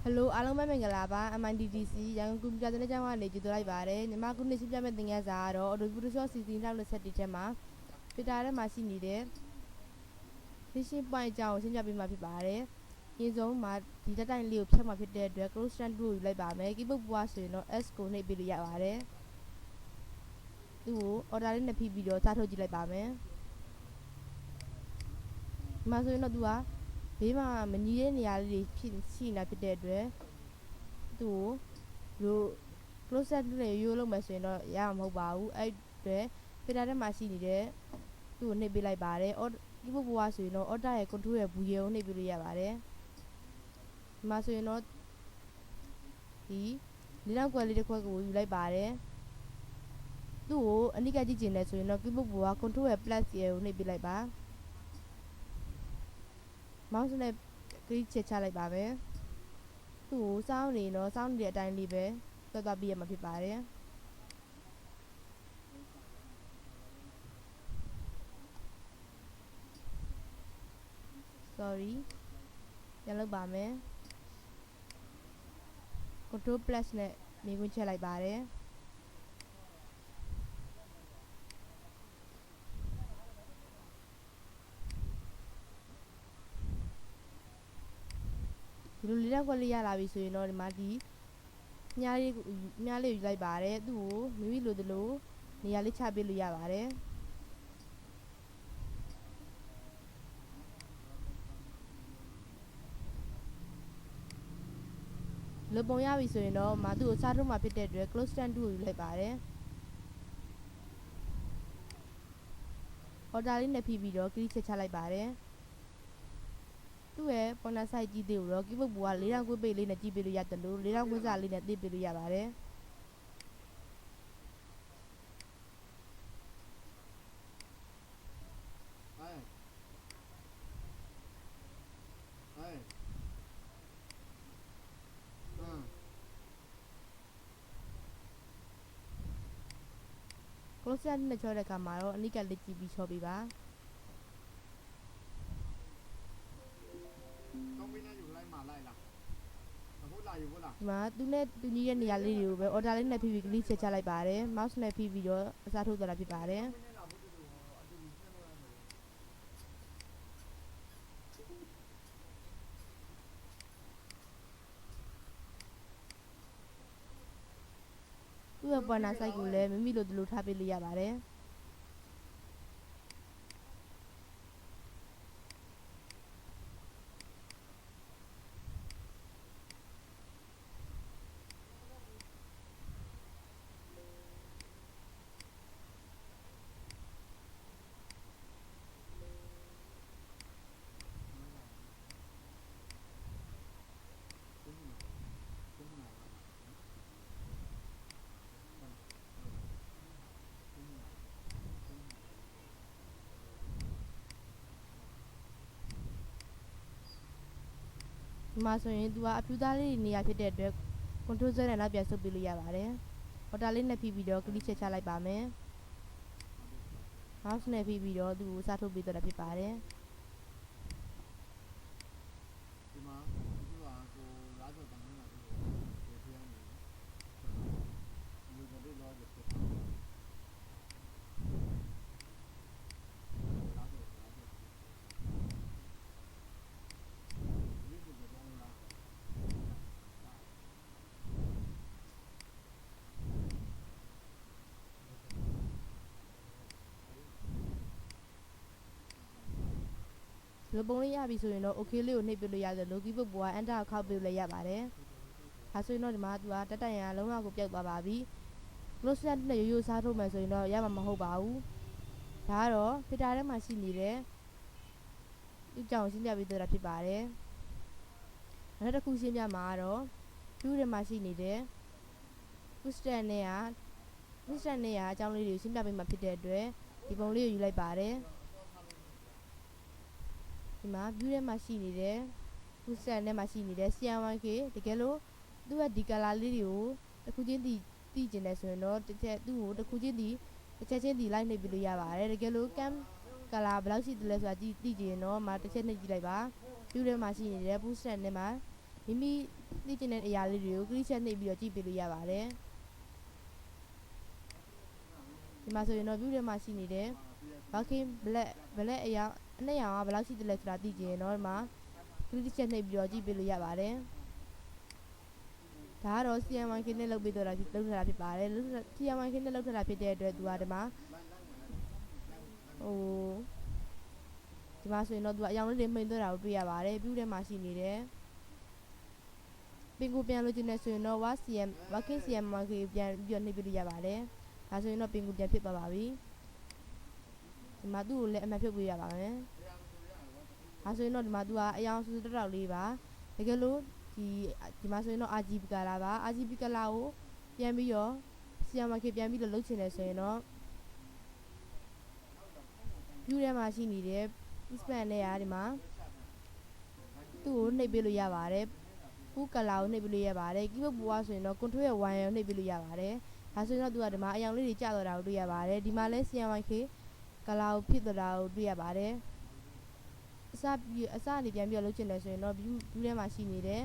Hello အားလုံးပဲမင်္ဂလာပါ MITDC ရန်ကုန်ကွန်ပျူတာသင်တန်းကျောင်းကနေကြိုဆိုလိုက်ပါတယ်ညီမခုနှစ်ရှင်းပြမဲ့သင်ခန်းစာကတော့ Adobe Photoshop CC 2021ထဲမှာ Filter ထဲမှာရှိနေတဲ့ Finishing Point အကြောင်းကိုရှင်းပြပေးမှာဖြစ်ပါတယ်အရင်ဆုံးမှာဒီတက်တိုင်လေးကိုဖြတ်မှာဖြစ်တဲ့အတွက် Close Stand ကိုယူလိုက်ပါမယ် Keyboard ပွားဆိုရင်တော့ S ကိုနှိပ်ပေးလို့ရပါတယ်သူ့ကို Order လေးနဲ့ဖိပြီးတော့စားထုတ်ကြည့်လိုက်ပါမယ်ဒီမှာဆိုရင်တော့သူကဘေးမှာမညီတဲ့နေရာလေးတွေရှိနေတာဖြစ်တဲ့အတွက်သူ့ကို close up နဲ့ရိုးလုံးမယ်ဆိုရင်တော့ရမှာမဟုတ်ပါဘူးအဲ့အတွက် filter ထဲမှာရှိနေတဲ့သူ့ကိုနှိပ်ပေးလိုက်ပါတယ် keyboard ပေါ်ကဆိုရင်တော့ order ရဲ့ control ရဲ့ view ကိုနှိပ်ပေးလို့ရပါတယ်ဒီမှာဆိုရင်တော့ဒီလေးတောင်ကွက်လေးတစ်ခွက်ကိုယူလိုက်ပါတယ်သူ့ကိုအနိကကြည့်ကျင်တယ်ဆိုရင်တော့ keyboard ပေါ်က control ရဲ့ plus ရဲ့ကိုနှိပ်ပေးလိုက်ပါ mouse နဲ့ click ချလိုက်ပါမယ်သူ့ကိုစောင်းနေတော့စောင်းနေတဲ့အတိုင်းလေးပဲတွက်သွားပြရမှာဖြစ်ပါတယ် sorry ပြန်လုပ်ပါမယ် control plus နဲ့နေခွင့်ချက်လိုက်ပါတယ်ဒီလိုလေးတော့ခွက်လေးရလာပြီဆိုရင်တော့ဒီမှာဒီမြားလေးယူလိုက်ပါတယ်သူ့ကိုမိမိလိုသလိုနေရာလေးချပေးလို့ရပါတယ်လူပုံရပြီဆိုရင်တော့မသူ့ကိုစားထုတ်မှဖြစ်တဲ့အတွက် close stand ကိုယူလိုက်ပါတယ် order လေးနဲ့ဖိပြီးတော့ click ချလိုက်ပါတယ်သူ့ရဲ့ corner side ကြည့်သေးကိုတော့ keyboard ပေါ်က၄တောင်ကွေးပိတ်လေးနဲ့ကြည့်ပေးလို့ရတယ်လို့၄တောင်ကွေးစာလေးနဲ့သိပေးလို့ရပါတယ်close up နဲ့ချောတဲ့အခါမှာတော့အနိကလေးကြည့်ပြီးချောပေးပါဒီမှာသူနဲ့သူညီရဲ့နေရာလေးတွေကိုပဲ order လေးနဲ့ဖိပြီး click ချလိုက်ပါတယ် mouse နဲ့ဖိပြီးတော့အစားထိုးသွားတာဖြစ်ပါတယ်သူ့ရဲ့ corner side ကိုလည်းမိမိလိုဒီလိုထားပေးလို့ရပါတယ်ဒီမှာဆိုရင်သူကအဖြူသားလေးနေရာဖြစ်တဲ့အတွက် control Z နဲ့နောက်ပြန်ဆုပ်ပေးလို့ရပါတယ် order လေးနဲ့ဖိပြီးတော့ click ချလိုက်ပါမယ် mouse နဲ့ဖိပြီးတော့သူ့ကိုစားထုတ်ပေးတော့တာဖြစ်ပါတယ်ဒီမှာသူကကိုလားဆိုတောင်းနေတာကိုပြောရမယ်ဒီလိုတွေတော့ဖြစ်တယ်လူပုံလေးရပြီဆိုရင်တော့ okay လေးကိုနှိပ်ပေးလို့ရတယ်လို့ keyboard ပေါ်က enter ခောက်ပေးလို့ရပါတယ်ဒါဆိုရင်တော့ဒီမှာသူကတက်တိုင်ရလုံးဝကိုပြောက်သွားပါပြီ close stand နဲ့ရိုးရိုးစားထုတ်မယ်ဆိုရင်တော့ရမှာမဟုတ်ပါဘူးဒါကတော့ filter ထဲမှာရှိနေတဲ့ဒီကြောင်ရှင်းပြပေးတော့ဖြစ်ပါတယ်နောက်တစ်ခုရှင်းပြမှာကတော့ view ထဲမှာရှိနေတဲ့ push stand နဲ့အကြောင်းလေးတွေကိုရှင်းပြပေးမှာဖြစ်တဲ့အတွက်ဒီပုံလေးကိုယူလိုက်ပါတယ်ဒီမှာ view ထဲမှာရှိနေတဲ့ push stand ထဲမှာရှိနေတဲ့ CR1K တကယ်လို့သူ့ရဲ့ဒီ color လေးတွေကိုတစ်ခုချင်းသိကျင်တယ်ဆိုရင်တော့သူ့ကိုတစ်ခုချင်းတစ်ချက်ချင်းလိုက်နှိပ်ပေးလို့ရပါတယ်တကယ်လို့ cam color ဘယ်လောက်ရှိသလဲဆိုတာသိကြည့်ရင်တော့တစ်ချက်နှိပ်ကြည့်လိုက်ပါ view ထဲမှာရှိနေတဲ့ push stand ထဲမှာမိမိ သိချင်တဲ့အရာလေးတွေကို click ချက်နှိပ်ပြီးတော့ကြည့်ပေးလို့ရပါတယ်ဒီမှာဆိုရင်တော့ view ထဲမှာရှိနေတဲ့ working black အရာအနှစ်ရောင်ကဘယ်လောက်ရှိတယ်လဲဆိုတာသိချင်ရင်တော့ဒီမှာ click ချက်နှိပ်ပြီးတော့ကြည့်ပေးလို့ရပါတယ်ဒါကတော့ CMYK နဲ့လုပ်ပေးတော့တာလုပ်ထားတာဖြစ်ပါတယ် CMYK နဲ့လုပ်ထားတာဖြစ်တဲ့အတွက်သူကဒီမှာဒီမှာဆိုရင်တော့သူကအရောင်လေးတွေမှိန်သွားတာကိုတွေ့ရပါတယ် view ထဲမှာရှိနေတယ်ပင်ကိုပြန်လို့ကျင်နေဆိုရင်တော့ working CMYK ပြန်ပြီးတော့နှိပ်ပေးလို့ရပါတယ်ဒါဆိုရင်တော့ပင်ကိုပြန်ဖြစ်သွားပါပြီဒီမှာသူ့ကိုလည်းအမှန်ဖြုတ်ပေးရပါမယ်ဒါဆိုရင်တော့ဒီမှာသူကအရောင်စူစူတောက်လေးပါတကယ်လို့ဒီမှာဆိုရင်တော့ RGB color ပါ RGB color ကိုပြန်ပြီးတော့ CMYK ပြန်ပြီးတော့လုပ်ချင်တယ်ဆိုရင်တော့ view ထဲမှာရှိနေတဲ့ span နဲ့ဒီမှာသူ့ကိုနှိပ်ပေးလို့ရပါတယ်full color ကိုနှိပ်ပေးလို့ရပါတယ် keyboard ပေါ်ကဆိုရင်တော့ control ရဲ့ Y ကိုနှိပ်ပေးလို့ရပါတယ်ဒါဆိုရင်တော့သူကဒီမှာအရောင်လေးတွေကျသွားတာကိုတွေ့ရပါတယ်ဒီမှာလဲ CMYK color ကိုဖြစ်သွားတာကိုတွေ့ရပါတယ်အစနေပြန်ပြီးတော့လုပ်ချင်တယ်ဆိုရင်တော့ view ထဲမှာရှိနေတဲ့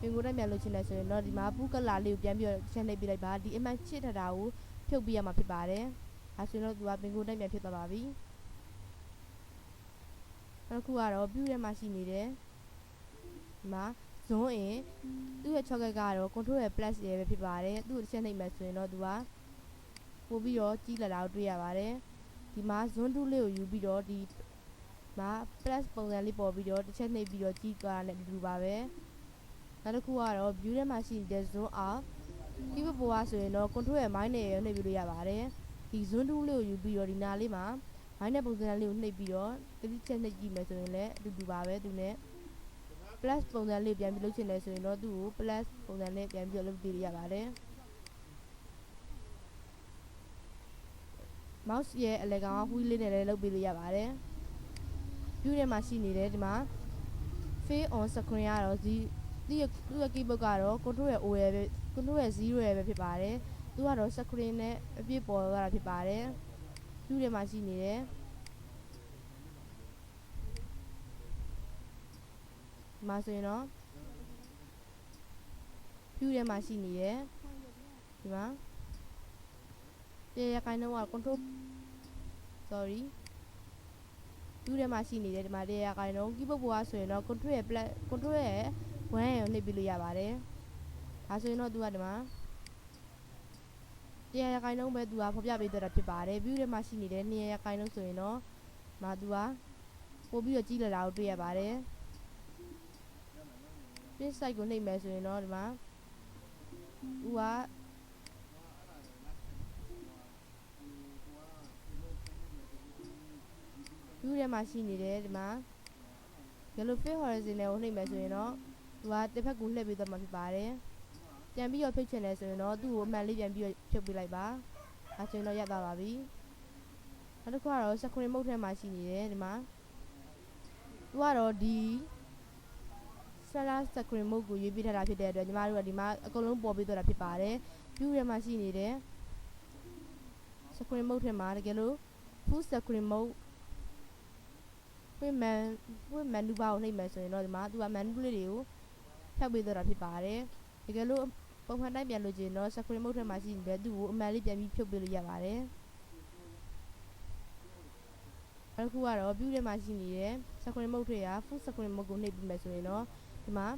ပင်ကိုတက်ပြန်လုပ်ချင်တယ်ဆိုရင်တော့ဒီမှာ full color လေးကိုပြန်ပြီးတော့ချက်နှိပ်ပေးလိုက်ပါဒီအမှန်ချစ်ထားတာကိုဖြုတ်ပေးရမှာဖြစ်ပါတယ်ဒါဆိုရင်တော့သူကပင်ကိုတက်ပြန်ဖြစ်သွားပါပြီနောက်တစ်ခုကတော့ view ထဲမှာရှိနေတဲ့ဒီမှာ zoom in သူ့ရဲ့ shortcut ကတော့ control ရဲ့ plus ရဲ့ပဲဖြစ်ပါတယ်သူ့ကိုတစ်ချက်နှိပ်မယ်ဆိုရင်တော့သူကပို့ပြီးတော့ကြီးလာတာကိုတွေ့ရပါတယ်ဒီမှာ zoom tool လေးကိုယူပြီးတော့ဒီမှာ plus ပုံစံလေးပေါ်ပြီးတော့တစ်ချက်နှိပ်ပြီးတော့ကြီးသွားတာနဲ့အတူတူပါပဲနောက်တစ်ခုကတော့ view ထဲမှာရှိနေတဲ့ zoom out keyboard ပေါ်ကဆိုရင်တော့ control ရဲ့ minus နဲ့နှိပ်ပြီးလို့ရပါတယ်ဒီ zoom tool လေးကိုယူပြီးတော့ဒီနားလေးမှာ minus ပုံစံလေးကိုနှိပ်ပြီးတော့တစ်ချက်နှိပ်ကြည့်မယ်ဆိုရင်လည်းအတူတူပါပဲသူနဲ့ plus ပုံစံလေးပြန်ပြီးလုပ်ချင်တယ်ဆိုရင်တော့သူ့ကို plus ပုံစံနဲ့ပြန်ပြီးတော့လုပ်ပေးရပါတယ် mouse ရဲ့အလယ်ကောင်က wheel လေးနဲ့လည်းလုပ်ပေးလို့ရပါတယ် view ထဲမှာရှိနေတယ်ဒီမှာ face on screen ကတော့သူ့ရဲ့ keyboard ကတော့ control ရဲ့ O ရဲ့ပဲ control ရဲ့ 0 ရဲ့ပဲဖြစ်ပါတယ်သူကတော့ screen နဲ့အပြည့်ပေါ်လာတာဖြစ်ပါတယ် view ထဲမှာရှိနေတယ်ဒီမှာဆိုရင်တော့ view ထဲမှာရှိနေတယ်ဒီမှာတရားခိုင်တော့ control sorry view ထဲမှာရှိနေတယ်ဒီမှာတရားခိုင်တော့ keyboard ပေါ်ကဆိုရင်တော့ control ရဲ့ control ရဲ့ 1 ကိုနှိပ်ပြီးလို့ရပါတယ်ဒါဆိုရင်တော့သူကဒီမှာတရားခိုင်တော့ပဲသူကဖော်ပြပေးသွားတာဖြစ်ပါတယ် view ထဲမှာရှိနေတဲ့200ခိုင်တော့ဆိုရင်တော့မှာသူကပို့ပြီးတော့ကြီးလာတာကိုတွေ့ရပါတယ်print size ကိုနှိပ်မယ်ဆိုရင်တော့ဒီမှာသူကview ထဲမှာရှိနေတယ်ဒီမှာ yellow fit horizontal ကိုနှိပ်မယ်ဆိုရင်တော့သူကတစ်ဖက်ကိုလှည့်ပေးသွားမှာဖြစ်ပါတယ်ပြန်ပြီးတော့ဖြုတ်ချင်တယ်ဆိုရင်တော့သူ့ကိုအမှန်လေးပြန်ပြီးတော့ဖြုတ်ပေးလိုက်ပါဒါဆိုရင်တော့ရသွားပါပြီနောက်တစ်ခုကတော့ screen mode ထဲမှာရှိနေတယ်ဒီမှာသူကတော့ဒီ Sala screen mode ကိုရွေးပေးထားတာဖြစ်တဲ့အတွက်ညီမတို့ကဒီမှာအကုန်လုံးပေါ်ပေးသွားတာဖြစ်ပါတယ် view ထဲမှာရှိနေတဲ့ screen mode ထဲမှာတကယ်လို့ full screen mode menu bar ကိုနှိပ်မယ်ဆိုရင်တော့ဒီမှာသူက menu လေးတွေကိုဖြောက်ပေးသွားတာဖြစ်ပါတယ်တကယ်လို့ပုံမှန်တိုင်းပြန်လို့ကျင်တော့ screen mode ထဲမှာရှိနေတဲ့သူ့ကိုအမှန်လေးပြန်ပြီးဖြုတ်ပေးလို့ရပါတယ်အခုကတော့ view ထဲမှာရှိနေတဲ့ screen mode တွေက full screen mode ကိုနှိပ်ပြီးမယ်ဆိုရင်တော့ဒီမှာ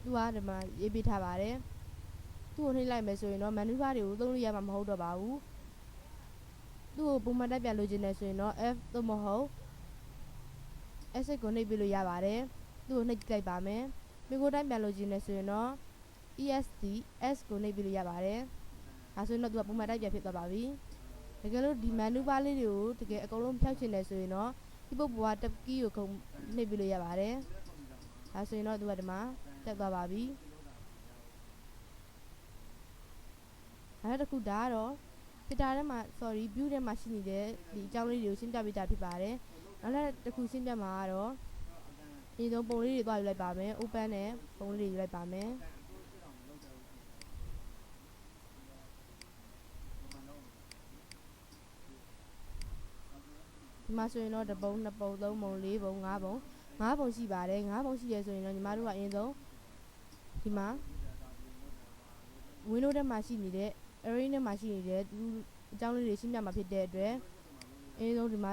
သူကဒီမှာရေးပေးထားပါတယ်သူ့ကိုနှိပ်လိုက်မယ်ဆိုရင်တော့ menu bar တွေကိုသုံးလို့ရမှာမဟုတ်တော့ပါဘူးသူ့ကိုပုံမှန်တိုင်းပြန်လို့ကျင်နေဆိုရင်တော့ F သို့မဟုတ် S ကိုနှိပ်ပေးလို့ရပါတယ်သူ့ကိုနှိပ်လိုက်ပါမယ်မိကိုတိုင်းပြန်လို့ကျင်နေဆိုရင်တော့ ESC S ကိုနှိပ်ပေးလို့ရပါတယ်ဒါဆိုရင်တော့သူကပုံမှန်တိုင်းပြန်ဖြစ်သွားပါပြီတကယ်လို့ဒီ menu bar လေးတွေကိုတကယ်အကုန်လုံးဖြောက်ချင်တယ်ဆိုရင်တော့ keyboard ပေါ်က tab key ကိုခုန်နှိပ်ပေးလို့ရပါတယ်ဒါဆိုရင်တော့သူကဒီမှာတက်သွားပါပြီနောက်တစ်ခုဒါကတော့ filter ထဲမှာ sorry view ထဲမှာရှိနေတဲ့ဒီအကြောင်းလေးတွေကိုရှင်းပြပေးတာဖြစ်ပါတယ်နောက်တစ်ခုရှင်းပြမှာကတော့ဒီဆုံးပုံလေးတွေသွားယူလိုက်ပါမယ် open နဲ့ပုံလေးတွေယူလိုက်ပါမယ်ဒီမှာဆိုရင်တော့တစ်ပုံနှစ်ပုံသုံးပုံလေးပုံငါးပုံရှိပါတယ်ငါးပုံရှိရဲဆိုရင်တော့ညီမတို့ကအရင်ဆုံးဒီမှာ window ထဲမှာရှိနေတဲ့ array ထဲမှာရှိနေတဲ့သူအကြောင်းလေးတွေရှင်းပြမှာဖြစ်တဲ့အတွက်အဲဆုံးဒီမှာ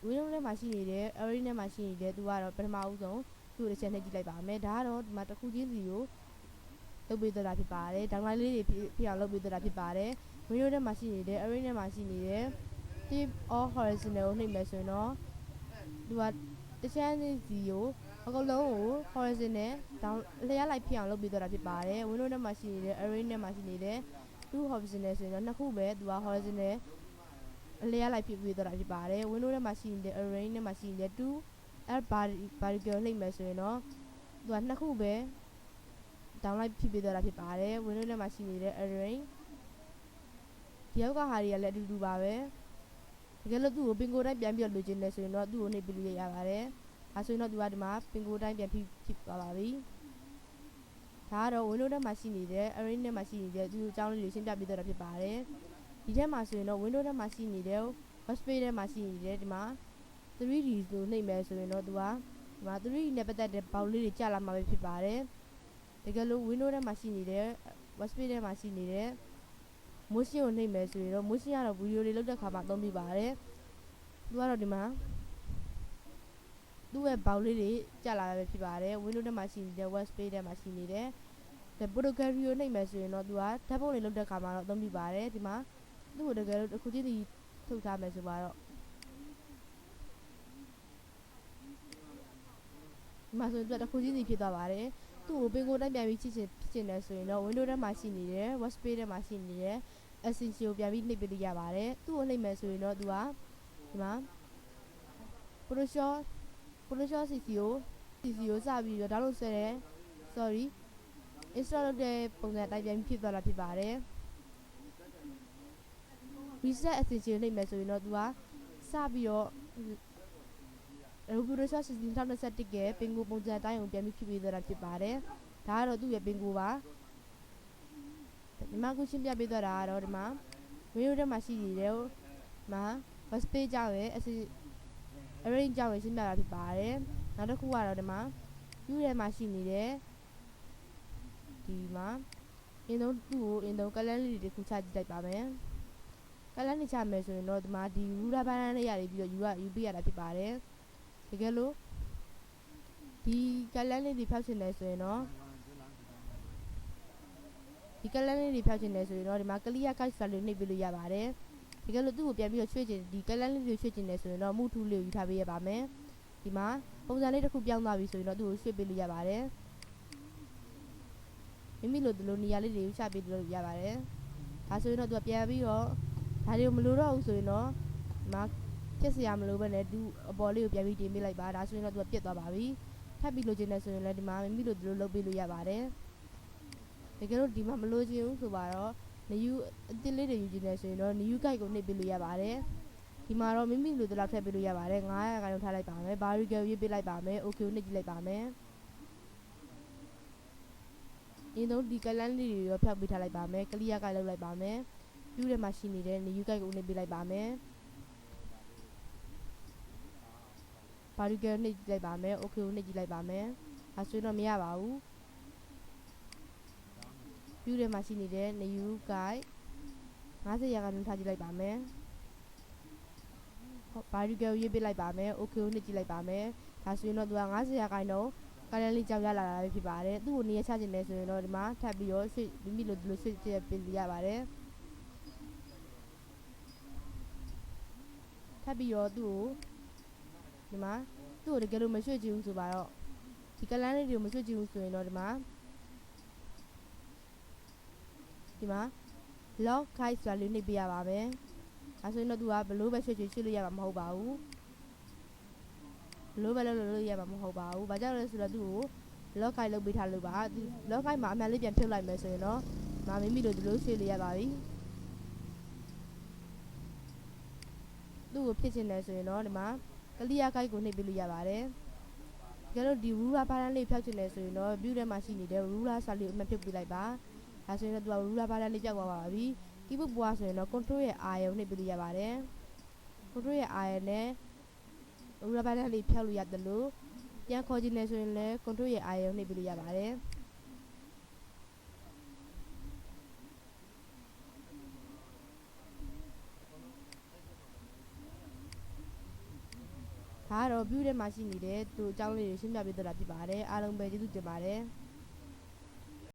window ထဲမှာရှိနေတဲ့ array ထဲမှာရှိနေတဲ့သူကတော့ပထမဦးဆုံးသူ့ကိုတစ်ချက်နှိပ်ကြည့်လိုက်ပါမယ်ဒါကတော့ဒီမှာတစ်ခုချင်းစီကိုလုပ်ပေးသွားတာဖြစ်ပါတယ်ဒေါင်းလိုင်းလေးတွေဖြစ်အောင်လုပ်ပေးသွားတာဖြစ်ပါတယ် window ထဲမှာရှိနေတဲ့ array ထဲမှာရှိနေတဲ့ tip or horizontal ကိုနှိပ်မယ်ဆိုရင်တော့သူကတစ်ချမ်းစီကိုအကုန်လုံးကို horizontal ဒေါင်းလျှက်လိုက်ဖြစ်အောင်လုပ်ပေးသွားတာဖြစ်ပါတယ် window ထဲမှာရှိနေတဲ့ array ထဲမှာရှိနေတဲ့ two horizontal ဆိုရင်တော့နှစ်ခုပဲသူက horizontal အလျှက်လိုက်ဖြစ်ပေးသွားတာဖြစ်ပါတယ် window ထဲမှာရှိနေတဲ့ array ထဲမှာရှိနေတဲ့ two vertical နှိပ်မယ်ဆိုရင်တော့သူကနှစ်ခုပဲဒေါင်းလိုက်ဖြစ်ပေးသွားတာဖြစ်ပါတယ် window ထဲမှာရှိနေတဲ့ array ဒီအောက်ကဟာတွေကလည်းအတူတူပါပဲတကယ်လို့သူ့ကိုပင်ကိုတိုင်းပြန်ပြီးလိုချင်တယ်ဆိုရင်တော့သူ့ကိုနှိပ်ပြီးလို့ရပါတယ်ဒါဆိုရင်တော့သူကဒီမှာပင်ကိုတိုင်းပြန်ဖြစ်သွားပါပြီဒါကတော့ window ထဲမှာရှိနေတဲ့ array ထဲမှာရှိနေတဲ့သူ့အကြောင်းလေးတွေရှင်းပြပေးသွားတာဖြစ်ပါတယ်ဒီထဲမှာဆိုရင်တော့ window ထဲမှာရှိနေတဲ့ workspace ထဲမှာရှိနေတဲ့ဒီမှာ 3D ကိုနှိပ်မယ်ဆိုရင်တော့သူကဒီမှာ 3D နဲ့ပတ်သက်တဲ့ဘောက်လေးတွေကြာလာမှာပဲဖြစ်ပါတယ်တကယ်လို့ window ထဲမှာရှိနေတဲ့ workspace ထဲမှာရှိနေတဲ့ motion ကိုနှိပ်မယ်ဆိုရင်တော့ motion ကတော့ video တွေလုပ်တဲ့အခါမှာအသုံးပြုပါတယ်သူကတော့ဒီမှာသူ့ရဲ့ဘောက်လေးတွေကြာလာပဲဖြစ်ပါတယ် window ထဲမှာရှိနေတဲ့ workspace ထဲမှာရှိနေတဲ့ photography ကိုနှိပ်မယ်ဆိုရင်တော့သူကဓာတ်ပုံတွေလုပ်တဲ့အခါမှာတော့အသုံးပြုပါတယ်ဒီမှာသူ့ကိုတကယ်လို့တစ်ခုချင်းစီထုတ်ထားမယ်ဆိုတော့ဒီမှာဆိုရင်သူကတစ်ခုချင်းစီဖြစ်သွားပါတယ်သူ့ကိုပင်ကိုတိုင်းပြန်ပြီးချစ်ချင်တယ်ဆိုရင်တော့ window ထဲမှာရှိနေတဲ့ workspace ထဲမှာရှိနေတဲ့ essential ကိုပြန်ပြီးနှိပ်ပေးလို့ရပါတယ်သူ့ကိုနှိပ်မယ်ဆိုရင်တော့သူကဒီမှာ Photoshop CC ကိုစပြီးတော့ download ဆွဲတယ် install လုပ်တဲ့ပုံစံအတိုင်းပြန်ဖြစ်သွားတာဖြစ်ပါတယ် reset essential နှိပ်မယ်ဆိုရင်တော့သူကစပြီးတော့Photoshop CC 2021ကပင်ကိုပုံစံအတိုင်းကိုပြန်ပြီးဖြစ်ပေးသွားတာဖြစ်ပါတယ်ဒါကတော့သူ့ရဲ့ပင်ကိုပါဒီမှာခုရှင်းပြပေးသွားတာကတော့ဒီမှာ window ထဲမှာရှိနေတဲ့မှာ workspace ကြောင့်ရဲ့ array ကြောင့်ရှင်းပြတာဖြစ်ပါတယ်နောက်တစ်ခုကတော့ဒီမှာ view ထဲမှာရှိနေတဲ့ဒီမှာအင်းဆုံးသူ့ကိုအင်းဆုံး color လေးတွေတစ်ခုချကြည့်လိုက်ပါမယ် color လေးချမယ်ဆိုရင်တော့ဒီမှာဒီ ruler ဘန်းလေးရတယ်ပြီးတော့ယူပေးရတာဖြစ်ပါတယ်တကယ်လို့ဒီ color လေးတွေဖျောက်ချင်တယ်ဆိုရင်တော့ဒီ color လေးတွေဖျောက်ချင်တယ်ဆိုရင်တော့ဒီမှာ clear guide ဆိုတာလေးနှိပ်ပေးလို့ရပါတယ်တကယ်လို့သူ့ကိုပြန်ပြီးတော့ရွှေ့ချင်ဒီ color လေးတွေရွှေ့ချင်တယ်ဆိုရင်တော့ move tool လေးကိုယူထားပေးရပါမယ်ဒီမှာပုံစံလေးတစ်ခုပြောင်းသွားပြီဆိုရင်တော့သူ့ကိုရွှေ့ပေးလို့ရပါတယ်မိမိလိုဒီလိုနေရာလေးတွေကိုချပေးလို့ရပါတယ်ဒါဆိုရင်တော့သူကပြန်ပြီးတော့ဒါတွေကိုမလိုတော့ဘူးဆိုရင်တော့ဒီမှာဖြစ်စရာမလိုပဲနဲ့သူအပေါ်လေးကိုပြန်ပြီးတင်ပေးလိုက်ပါဒါဆိုရင်တော့သူကပြတ်သွားပါပြီထပ်ပြီးလိုချင်တယ်ဆိုရင်လည်းဒီမှာမိမိလိုဒီလိုလုပ်ပေးလို့ရပါတယ်တကယ်လို့ဒီမှာမလိုချင်ဘူးဆိုပါတော့ new အသစ်လေးတွေယူချင်တယ်ဆိုရင်တော့ new guide ကိုနှိပ်ပေးလို့ရပါတယ်ဒီမှာတော့မိမိလိုဒီလောက်ထည့်ပေးလို့ရပါတယ်900ခါလုံးထားလိုက်ပါမယ် vertical ရေးပေးလိုက်ပါမယ် okay ကိုနှိပ်ကြည့်လိုက်ပါမယ်အင်းဆုံးဒီ color လေးတွေရောဖျောက်ပေးထားလိုက်ပါမယ် clear guide လုပ်လိုက်ပါမယ် view ထဲမှာရှိနေတဲ့ new guide ကိုနှိပ်ပေးလိုက်ပါမယ် vertical နှိပ်ကြည့်လိုက်ပါမယ် okay ကိုနှိပ်ကြည့်လိုက်ပါမယ်ဒါဆိုရင်တော့မရပါဘူး view ထဲမှာရှိနေတဲ့ new guide 50ရာခိုင်နှုန်းထားကြည့်လိုက်ပါမယ် vertical ရေးပေးလိုက်ပါမယ် okay ကိုနှိပ်ကြည့်လိုက်ပါမယ်ဒါဆိုရင်တော့သူက50ရာခိုင်နှုန်း color လေးကြောက်ရလာတာပဲဖြစ်ပါတယ်သူ့ကိုနေရာချခြင်းလဲဆိုရင်တော့ဒီမှာထပ်ပြီးတော့မိမိလိုဒီလိုဆွကြည့်ပေးရပါတယ်ထပ်ပြီးတော့သူ့ကိုဒီမှာသူ့ကိုတကယ်လို့မရွှေ့ကြည့်ဘူးဆိုပါတော့ဒီ color လေးတွေကိုမရွှေ့ကြည့်ဘူးဆိုရင်တော့ဒီမှာ log guide ဆိုတာလေးနှိပ်ပေးရပါမယ်ဒါဆိုရင်တော့သူကဘလို့ပဲရွှေ့လို့ရမှာမဟုတ်ပါဘူးဘလို့ပဲလုပ်ရမှာမဟုတ်ပါဘူးဘာကြောင့်လဲဆိုတော့သူ့ကို log guide လုပ်ပေးထားလို့ပါ log guide မှာအမှန်လေးပြန်ဖြုတ်လိုက်မယ်ဆိုရင်တော့မိမိတို့ဒီလိုရွှေ့လို့ရပါပြီသူ့ကိုဖြစ်ချင်တယ်ဆိုရင်တော့ဒီမှာ clear guide ကိုနှိပ်ပေးလို့ရပါတယ်ကျတော့ဒီ ruler ဘားတန်းလေးဖြောက်ချင်တယ်ဆိုရင်တော့ view ထဲမှာရှိနေတဲ့ ruler စာလေးကိုအမှန်ဖြုတ်ပေးလိုက်ပါဒါဆိုရင်တော့သူက ruler ဘားတန်းလေးပြောက်သွားပါပြီ keyboard ပေါ်ဆိုရင်တော့ control ရဲ့ R ကိုနှိပ်ပေးလို့ရပါတယ် control ရဲ့ R နဲ့ ruler ဘားတန်းလေးဖြောက်လို့ရတယ်လို့ပြန်ခေါ်ချင်တယ်ဆိုရင်လည်း control ရဲ့ R ကိုနှိပ်ပေးလို့ရပါတယ် ဒါကတော့ view ထဲမှာရှိနေတဲ့သူအကြောင်းလေးတွေရှင်းပြပေးတော့တာဖြစ်ပါတယ်အားလုံးပဲကျေးဇူးတင်ပါတယ်